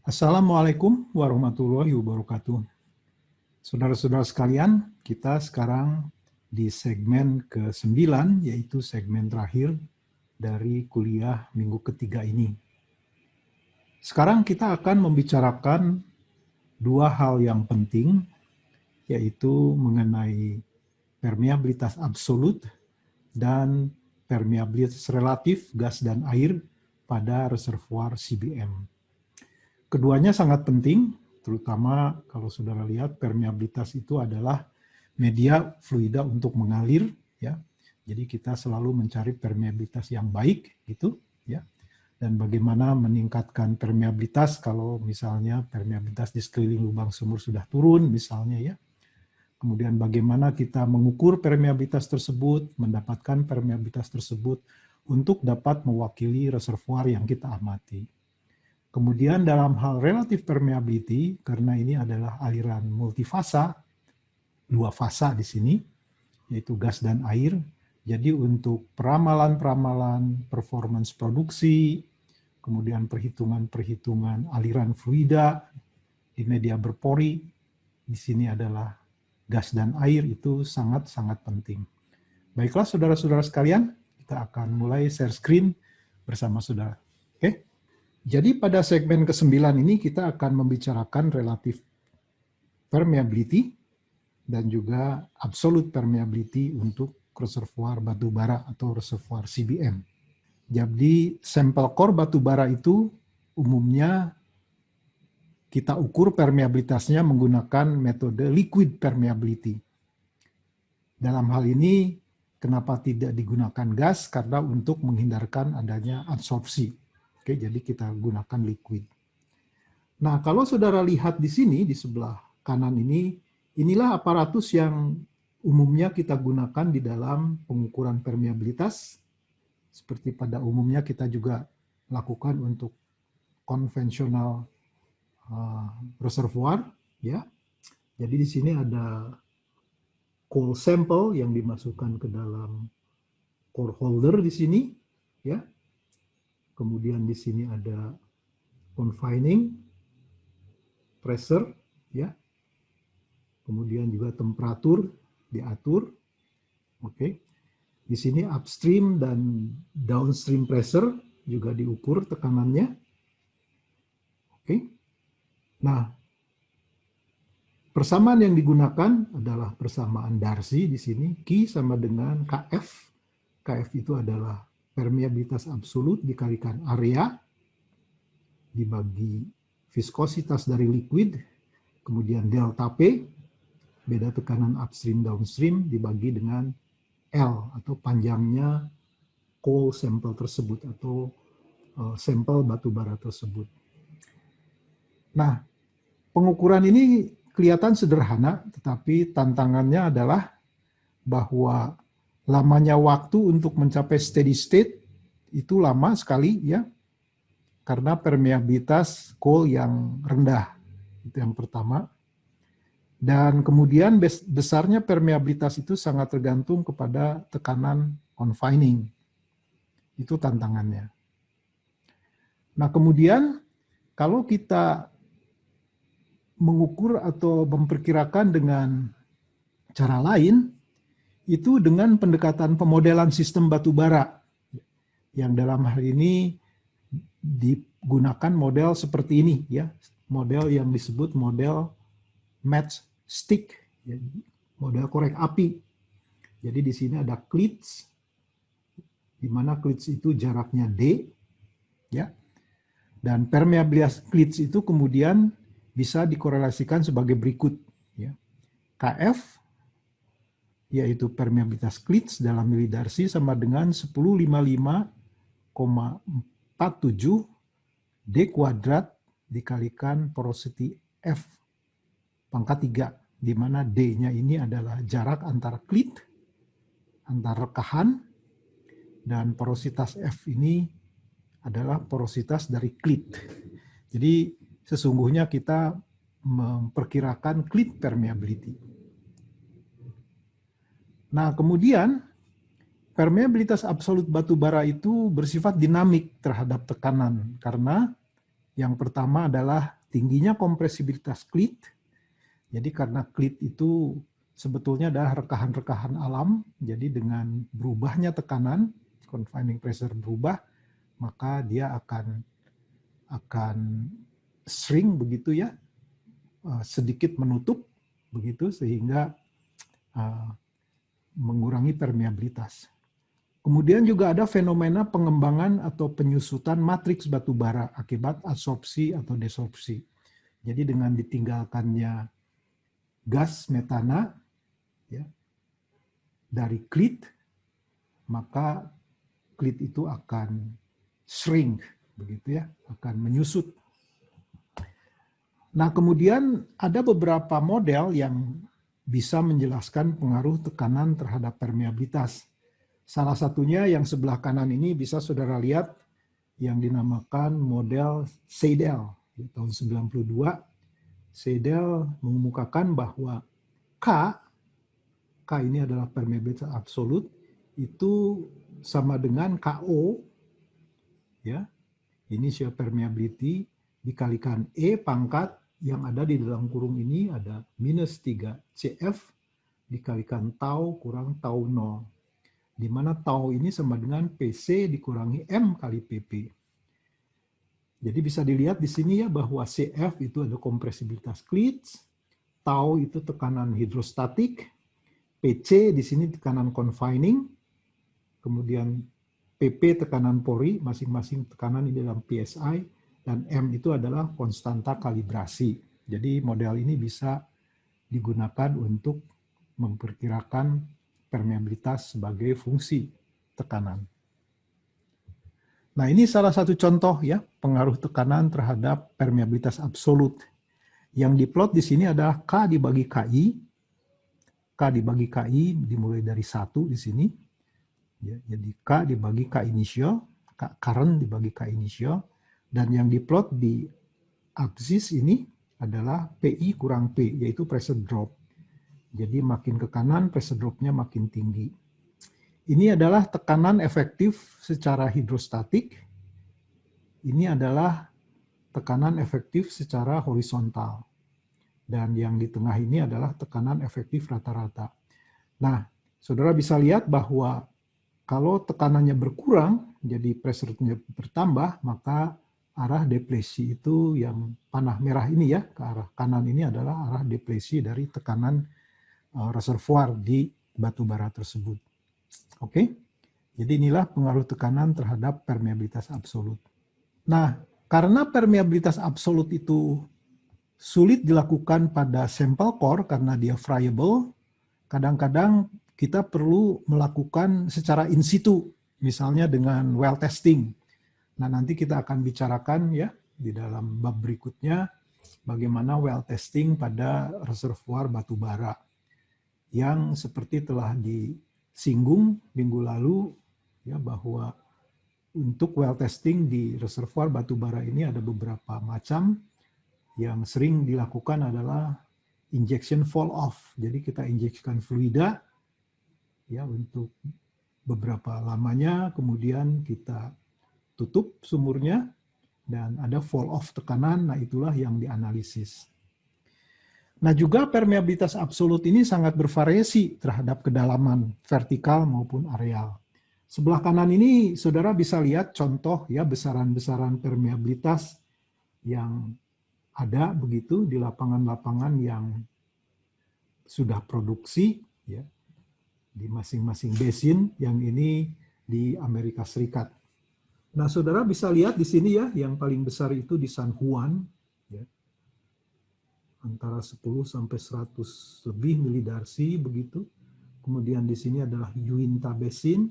Assalamualaikum warahmatullahi wabarakatuh. Saudara-saudara sekalian, kita sekarang di segmen ke-9, yaitu segmen terakhir dari kuliah minggu ketiga ini. Sekarang kita akan membicarakan dua hal yang penting, yaitu mengenai permeabilitas absolut dan permeabilitas relatif gas dan air pada reservoir CBM. Keduanya sangat penting, terutama kalau saudara lihat permeabilitas itu adalah media fluida untuk mengalir, ya. Jadi kita selalu mencari permeabilitas yang baik, gitu, ya. Dan bagaimana meningkatkan permeabilitas kalau misalnya permeabilitas di sekeliling lubang sumur sudah turun, misalnya, ya. Kemudian bagaimana kita mengukur permeabilitas tersebut, mendapatkan permeabilitas tersebut untuk dapat mewakili reservoir yang kita amati. Kemudian dalam hal relative permeability, karena ini adalah aliran multifasa, dua fasa di sini, yaitu gas dan air. Jadi untuk peramalan-peramalan performance produksi, kemudian perhitungan-perhitungan aliran fluida di media berpori, di sini adalah gas dan air, itu sangat-sangat penting. Baiklah saudara-saudara sekalian, kita akan mulai share screen bersama saudara. Oke? Jadi pada segmen ke-9 ini kita akan membicarakan relative permeability dan juga absolute permeability untuk reservoir batu bara atau reservoir CBM. Jadi sampel core batu bara itu umumnya kita ukur permeabilitasnya menggunakan metode liquid permeability. Dalam hal ini kenapa tidak digunakan gas? Karena untuk menghindarkan adanya absorpsi. Oke, jadi kita gunakan liquid. Nah, kalau saudara lihat di sini, di sebelah kanan ini, inilah aparatus yang umumnya kita gunakan di dalam pengukuran permeabilitas. Seperti pada umumnya kita juga lakukan untuk konvensional reservoir, ya. Jadi di sini ada core sample yang dimasukkan ke dalam core holder di sini, ya. Kemudian di sini ada confining, pressure, ya. Kemudian juga temperatur diatur. Oke. Di sini upstream dan downstream pressure juga diukur tekanannya. Oke. Nah, persamaan yang digunakan adalah persamaan Darcy di sini, Q sama dengan KF. KF itu adalah permeabilitas absolut dikalikan area dibagi viskositas dari liquid, kemudian delta P, beda tekanan upstream downstream dibagi dengan L atau panjangnya coal sample tersebut atau sampel batu bara tersebut. Nah, pengukuran ini kelihatan sederhana, tetapi tantangannya adalah bahwa lamanya waktu untuk mencapai steady state itu lama sekali, ya, karena permeabilitas coal yang rendah. Itu yang pertama. Dan kemudian besarnya permeabilitas itu sangat tergantung kepada tekanan confining. Itu tantangannya. Nah, kemudian kalau kita mengukur atau memperkirakan dengan cara lain, itu dengan pendekatan pemodelan sistem batu bara, yang dalam hal ini digunakan model seperti ini, ya, model yang disebut model matchstick, ya, model korek api. Jadi di sini ada cleats, di mana cleats itu jaraknya D, ya, dan permeabilitas cleats itu kemudian bisa dikorelasikan sebagai berikut, ya. KF yaitu permeabilitas cleats dalam milidarcy sama dengan 1055,47 D kuadrat dikalikan porosity F pangkat 3, di mana D-nya ini adalah jarak antara cleat, antar rekahan, dan porositas F ini adalah porositas dari cleat. Jadi sesungguhnya kita memperkirakan cleat permeability. Nah, kemudian permeabilitas absolut batu bara itu bersifat dinamik terhadap tekanan, karena yang pertama adalah tingginya kompresibilitas klit. Jadi karena klit itu sebetulnya adalah rekahan-rekahan alam, jadi dengan berubahnya tekanan, confining pressure berubah, maka dia akan shrink begitu ya, sedikit menutup begitu sehingga mengurangi permeabilitas. Kemudian juga ada fenomena pengembangan atau penyusutan matriks batu bara akibat adsorpsi atau desorpsi. Jadi dengan ditinggalkannya gas metana ya, dari klit, maka klit itu akan shrink begitu ya, akan menyusut. Nah, kemudian ada beberapa model yang bisa menjelaskan pengaruh tekanan terhadap permeabilitas. Salah satunya yang sebelah kanan ini bisa saudara lihat yang dinamakan model Seidel di tahun 92. Seidel mengemukakan bahwa K ini adalah permeabilitas absolut, itu sama dengan KO, ya, initial permeability, dikalikan E pangkat yang ada di dalam kurung ini ada minus 3 CF dikalikan tau kurang tau 0. Di mana tau ini sama dengan PC dikurangi M kali PP. Jadi bisa dilihat di sini ya bahwa CF itu ada kompresibilitas klit, tau itu tekanan hidrostatik, PC di sini tekanan confining, kemudian PP tekanan pori, masing-masing tekanan di dalam PSI, dan M itu adalah konstanta kalibrasi. Jadi model ini bisa digunakan untuk memperkirakan permeabilitas sebagai fungsi tekanan. Nah, ini salah satu contoh ya pengaruh tekanan terhadap permeabilitas absolut. Yang diplot di sini adalah K dibagi KI. K dibagi KI dimulai dari 1 di sini. Ya, jadi K dibagi K initial, K current dibagi K initial, dan yang diplot di aksis ini adalah PI kurang P, yaitu pressure drop. Jadi makin ke kanan, pressure drop-nya makin tinggi. Ini adalah tekanan efektif secara hidrostatik. Ini adalah tekanan efektif secara horizontal. Dan yang di tengah ini adalah tekanan efektif rata-rata. Nah, saudara bisa lihat bahwa kalau tekanannya berkurang, jadi pressure-nya bertambah, maka arah depresi itu yang panah merah ini ya, ke arah kanan ini adalah arah depresi dari tekanan reservoir di batu bara tersebut. Oke, jadi inilah pengaruh tekanan terhadap permeabilitas absolut. Nah, karena permeabilitas absolut itu sulit dilakukan pada sampel core karena dia friable, kadang-kadang kita perlu melakukan secara in situ, misalnya dengan well testing. Nah, nanti kita akan bicarakan ya di dalam bab berikutnya bagaimana well testing pada reservoir batu bara yang seperti telah disinggung minggu lalu ya bahwa untuk well testing di reservoir batu bara ini ada beberapa macam. Yang sering dilakukan adalah injection fall off. Jadi kita injeksikan fluida ya untuk beberapa lamanya, kemudian kita tutup sumurnya dan ada fall off tekanan. Nah, itulah yang dianalisis. Nah, juga permeabilitas absolut ini sangat bervariasi terhadap kedalaman vertikal maupun areal. Sebelah kanan ini saudara bisa lihat contoh ya besaran-besaran permeabilitas yang ada begitu di lapangan-lapangan yang sudah produksi ya di masing-masing basin, yang ini di Amerika Serikat. Nah, saudara bisa lihat di sini ya yang paling besar itu di San Juan ya. Antara 10 sampai 100 lebih milidarsi begitu. Kemudian di sini adalah Uinta Basin,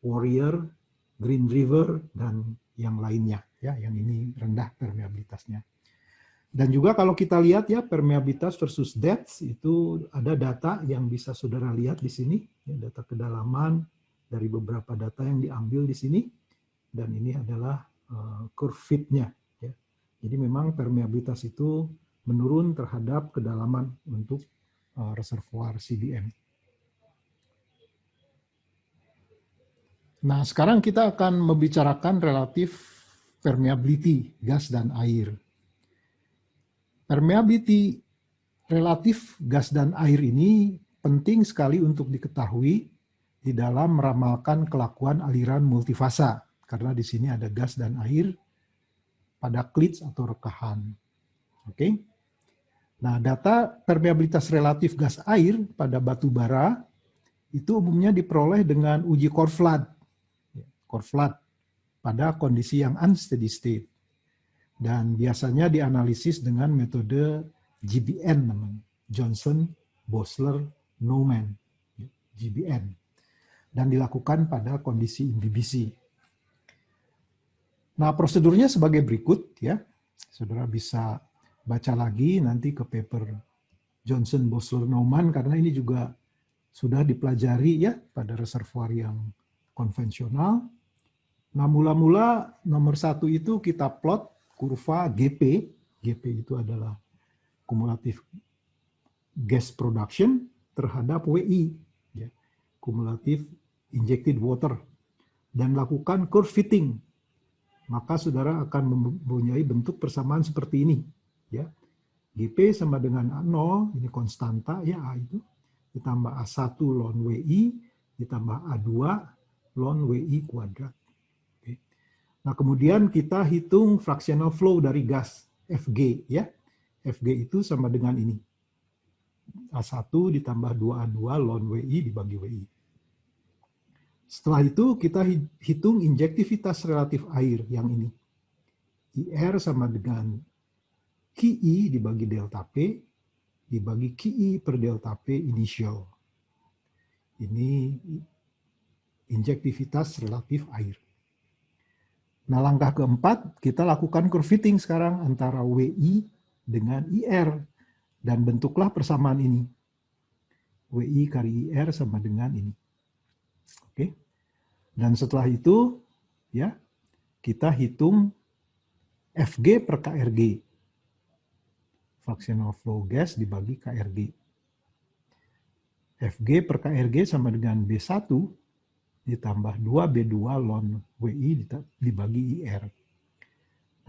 Warrior, Green River, dan yang lainnya ya, yang ini rendah permeabilitasnya. Dan juga kalau kita lihat ya permeabilitas versus depth itu ada data yang bisa saudara lihat di sini, ya, data kedalaman dari beberapa data yang diambil di sini, dan ini adalah curve fit-nya. Ya. Jadi memang permeabilitas itu menurun terhadap kedalaman untuk reservoir CDM. Nah, sekarang kita akan membicarakan relatif permeability gas dan air. permeability relatif gas dan air ini penting sekali untuk diketahui di dalam meramalkan kelakuan aliran multifasa, karena di sini ada gas dan air pada klits atau rekahan. Oke. Nah, data permeabilitas relatif gas air pada batu bara itu umumnya diperoleh dengan uji core flood pada kondisi yang unsteady state. Dan biasanya dianalisis dengan metode GBN namanya, Johnson, Bosler, Neumann, GBN. Dan dilakukan pada kondisi imbibisi. Nah, prosedurnya sebagai berikut ya. Saudara bisa baca lagi nanti ke paper Johnson, Bosler, Neumann karena ini juga sudah dipelajari ya pada reservoir yang konvensional. Nah, mula-mula nomor 1 itu kita plot kurva GP. GP itu adalah cumulative gas production terhadap WI, ya, cumulative injected water, dan lakukan curve fitting. Maka saudara akan mempunyai bentuk persamaan seperti ini. Ya. GP sama dengan A0, ini konstanta, ya A itu, ditambah A1 ln WI, ditambah A2 ln WI kuadrat. Nah, kemudian kita hitung fractional flow dari gas, Fg. Ya. Fg itu sama dengan ini. A1 ditambah 2A2 ln WI dibagi WI. Setelah itu kita hitung injektivitas relatif air yang ini. IR sama dengan QI dibagi delta P dibagi QI per delta P initial. Ini injektivitas relatif air. Nah, langkah keempat, kita lakukan curve fitting sekarang antara WI dengan IR. Dan bentuklah persamaan ini. WI kali IR sama dengan ini. Oke. Dan setelah itu, ya, kita hitung Fg per KRG. Fractional flow gas dibagi KRG. Fg per KRG sama dengan B1 ditambah 2B2 ln WI dibagi IR.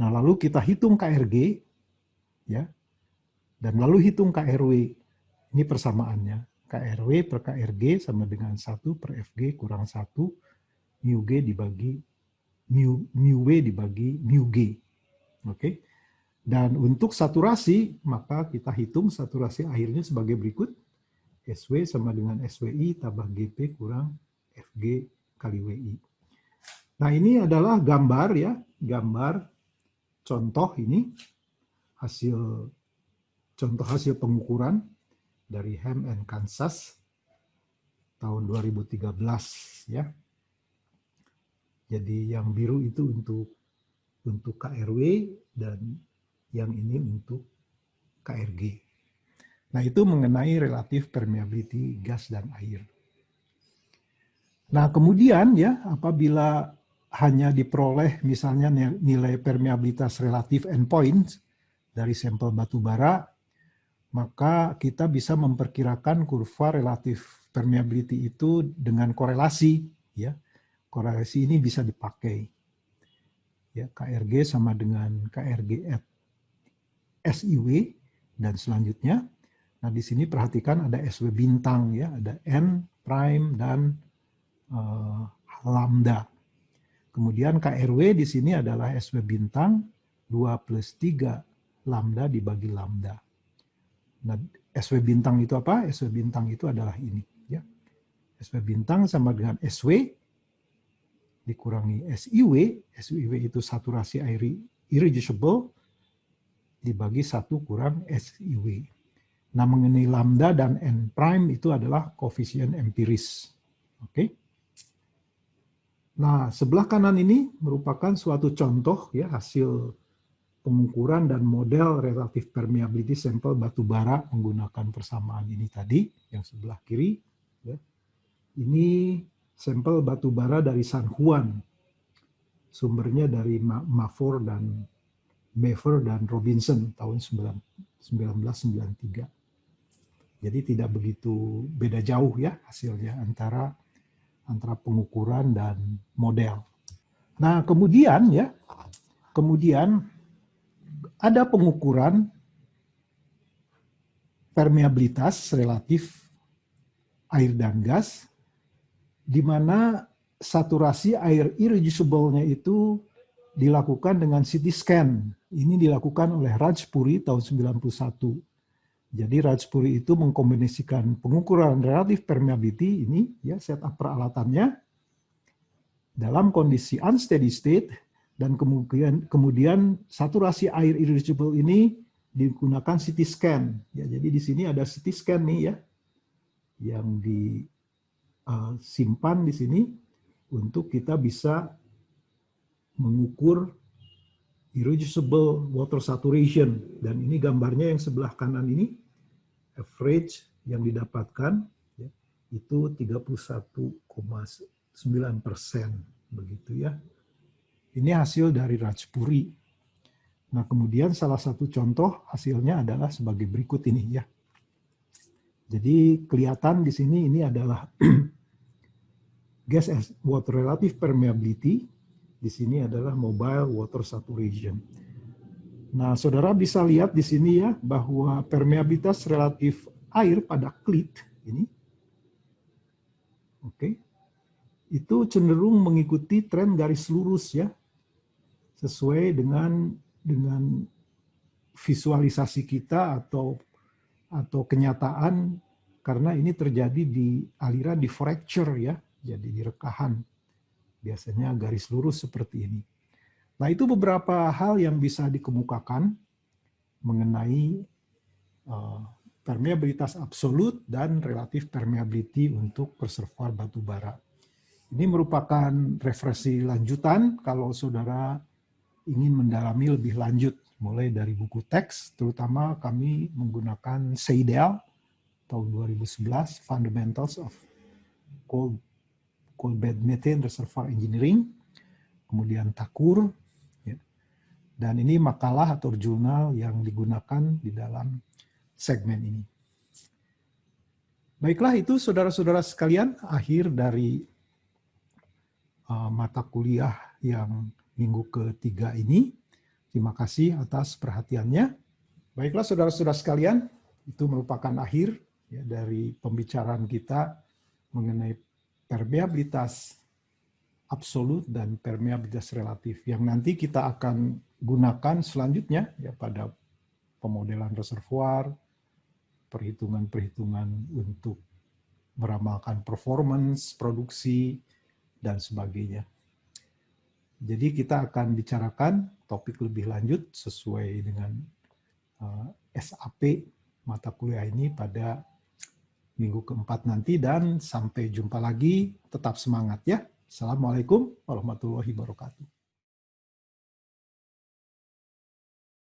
Nah, lalu kita hitung KRG, ya, dan lalu hitung KRW. Ini persamaannya. KRW per KRG sama dengan 1 per Fg kurang 1 mu G dibagi mu W dibagi mu G. Oke. Dan untuk saturasi, maka kita hitung saturasi airnya sebagai berikut. SW sama dengan SWI tambah GP kurang Fg kali WI. Nah, ini adalah gambar ya, gambar contoh ini contoh hasil pengukuran dari Ham and Kansas tahun 2013 ya. Jadi yang biru itu untuk KRW dan yang ini untuk KRG. Nah, itu mengenai relatif permeability gas dan air. Nah, kemudian ya, apabila hanya diperoleh misalnya nilai permeabilitas relatif endpoint dari sampel batu bara, maka kita bisa memperkirakan kurva relatif permeability itu dengan korelasi. Ya, korelasi ini bisa dipakai. Ya, KRG sama dengan KRG at SIW dan selanjutnya. Nah, di sini perhatikan ada SW bintang ya, ada N prime dan lambda. Kemudian KRW di sini adalah SW bintang 2 plus 3 lambda dibagi lambda. Nah, SW bintang itu apa? SW bintang itu adalah ini ya. SW bintang sama dengan SW dikurangi SIW. SIW itu saturasi air irreducible dibagi 1 kurang SIW. Nah, mengenai lambda dan N prime itu adalah koefisien empiris. Oke. Nah, sebelah kanan ini merupakan suatu contoh ya hasil pengukuran dan model relatif permeability sampel batu bara menggunakan persamaan ini tadi yang sebelah kiri. Ya. Ini sampel batu bara dari San Juan. Sumbernya dari Mafor dan Bever dan Robinson tahun 1993. Jadi tidak begitu beda jauh ya hasilnya antara pengukuran dan model. Nah, kemudian ada pengukuran permeabilitas relatif air dan gas, di mana saturasi air irreducible-nya itu dilakukan dengan CT scan. Ini dilakukan oleh Rajpuri tahun 91. Jadi Rajpuri itu mengkombinasikan pengukuran relatif permeability ini, ya, setup peralatannya dalam kondisi unsteady state, dan kemudian saturasi air irreducible ini digunakan CT scan. Ya, jadi di sini ada CT scan nih ya, yang disimpan di sini untuk kita bisa mengukur irreducible water saturation. Dan ini gambarnya yang sebelah kanan ini, average yang didapatkan ya, itu 31,9%, begitu ya. Ini hasil dari Rajpuri. Nah, kemudian salah satu contoh hasilnya adalah sebagai berikut ini ya. Jadi kelihatan di sini ini adalah gas water relative permeability. Di sini adalah mobile water saturation. Nah, saudara bisa lihat di sini ya bahwa permeabilitas relatif air pada klit ini, oke, itu cenderung mengikuti tren garis lurus ya, sesuai dengan visualisasi kita atau kenyataan, karena ini terjadi di aliran di fracture ya, jadi di rekahan. Biasanya garis lurus seperti ini. Nah, itu beberapa hal yang bisa dikemukakan mengenai permeabilitas absolut dan relatif permeability untuk reservoir batu bara. Ini merupakan referensi lanjutan kalau saudara ingin mendalami lebih lanjut, mulai dari buku teks, terutama kami menggunakan Seidel tahun 2011, Fundamentals of Coal Bed Methane Reservoir Engineering, kemudian Thakur, ya. Dan ini makalah atau jurnal yang digunakan di dalam segmen ini. Baiklah, itu saudara-saudara sekalian, akhir dari mata kuliah yang minggu ketiga ini. Terima kasih atas perhatiannya. Baiklah saudara-saudara sekalian, itu merupakan akhir ya, dari pembicaraan kita mengenai permeabilitas absolut dan permeabilitas relatif, yang nanti kita akan gunakan selanjutnya ya pada pemodelan reservoir, perhitungan-perhitungan untuk meramalkan performance, produksi, dan sebagainya. Jadi kita akan bicarakan topik lebih lanjut sesuai dengan SAP mata kuliah ini pada minggu keempat nanti, dan sampai jumpa lagi. Tetap semangat ya. Assalamualaikum warahmatullahi wabarakatuh.